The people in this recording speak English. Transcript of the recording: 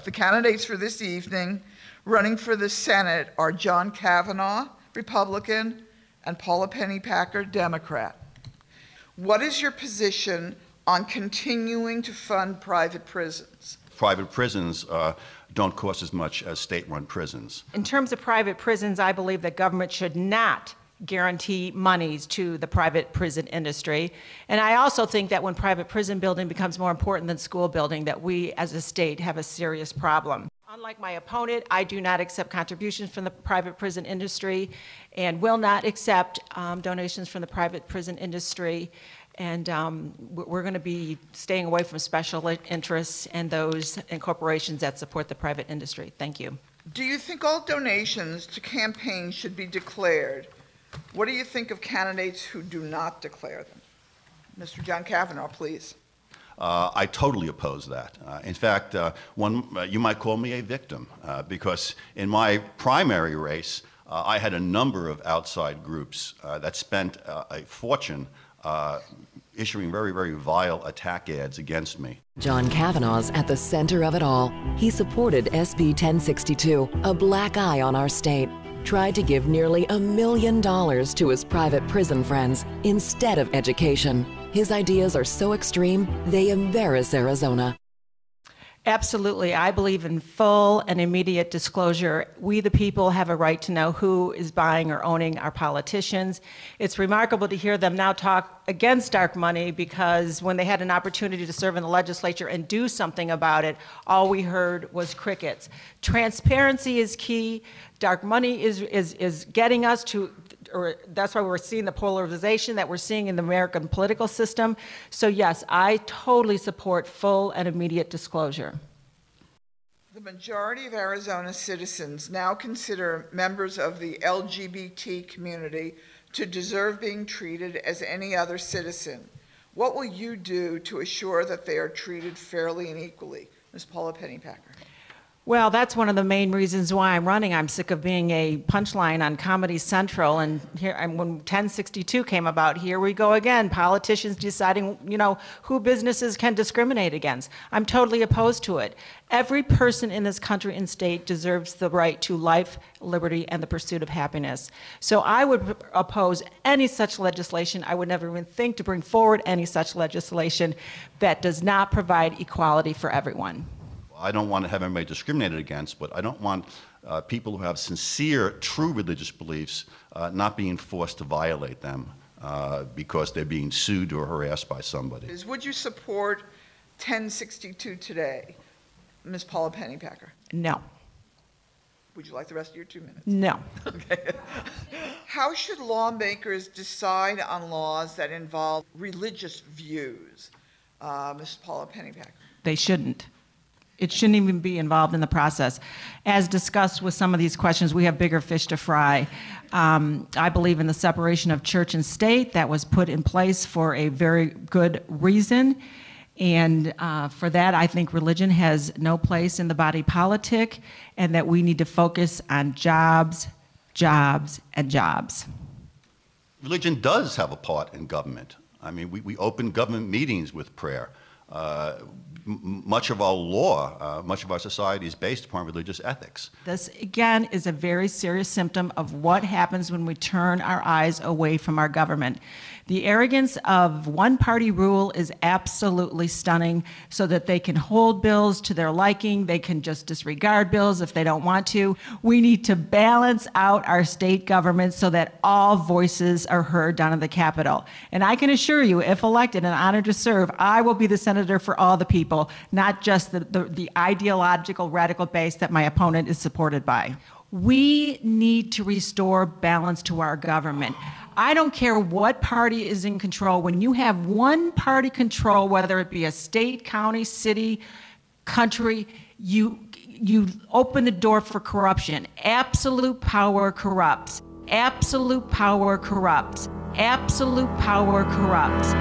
The candidates for this evening running for the Senate are John Kavanaugh, Republican, and Paula Pennypacker, Democrat. What is your position on continuing to fund private prisons? Private prisons don't cost as much as state-run prisons. In terms of private prisons, I believe that government should not guarantee monies to the private prison industry. And I also think that when private prison building becomes more important than school building, that we as a state have a serious problem. Unlike my opponent, I do not accept contributions from the private prison industry and will not accept donations from the private prison industry. And we're going to be staying away from special interests and those and corporations that support the private industry. Thank you. Do you think all donations to campaigns should be declared? What do you think of candidates who do not declare them? Mr. John Kavanaugh, please. I totally oppose that. In fact, you might call me a victim because in my primary race, I had a number of outside groups that spent a fortune issuing very, very vile attack ads against me. John Kavanaugh's at the center of it all. He supported SB 1062, a black eye on our state, tried to give nearly $1 million to his private prison friends instead of education. His ideas are so extreme, they embarrass Arizona. Absolutely. I believe in full and immediate disclosure. We, the people, have a right to know who is buying or owning our politicians. It's remarkable to hear them now talk against dark money because when they had an opportunity to serve in the legislature and do something about it, all we heard was crickets. Transparency is key. Dark money is getting us to, or that's why we're seeing the polarization that we're seeing in the American political system. So yes, I totally support full and immediate disclosure. The majority of Arizona citizens now consider members of the LGBT community to deserve being treated as any other citizen. What will you do to assure that they are treated fairly and equally? Ms. Paula Pennypacker. Well, that's one of the main reasons why I'm running. I'm sick of being a punchline on Comedy Central, and here, when 1062 came about, here we go again, politicians deciding, who businesses can discriminate against. I'm totally opposed to it. Every person in this country and state deserves the right to life, liberty, and the pursuit of happiness. So I would oppose any such legislation. I would never even think to bring forward any such legislation that does not provide equality for everyone. I don't want to have anybody discriminated against, but I don't want people who have sincere, true religious beliefs not being forced to violate them because they're being sued or harassed by somebody. Would you support 1062 today, Ms. Paula Pennypacker? No. Would you like the rest of your 2 minutes? No. Okay. How should lawmakers decide on laws that involve religious views? Ms. Paula Pennypacker. They shouldn't. It shouldn't even be involved in the process. As discussed with some of these questions, we have bigger fish to fry. I believe in the separation of church and state. That was put in place for a very good reason. And for that, I think religion has no place in the body politic, and that we need to focus on jobs, jobs, and jobs. Religion does have a part in government. I mean, we open government meetings with prayer. Much of our law, much of our society is based upon religious ethics. This, again, is a very serious symptom of what happens when we turn our eyes away from our government. The arrogance of one-party rule is absolutely stunning, so that they can hold bills to their liking. They can just disregard bills if they don't want to. We need to balance out our state government so that all voices are heard down in the Capitol. And I can assure you, if elected and honored to serve, I will be the senator for all the people, not just the ideological radical base that my opponent is supported by. We need to restore balance to our government. I don't care what party is in control. When you have one party control, whether it be a state, county, city, country, you open the door for corruption. Absolute power corrupts. Absolute power corrupts. Absolute power corrupts.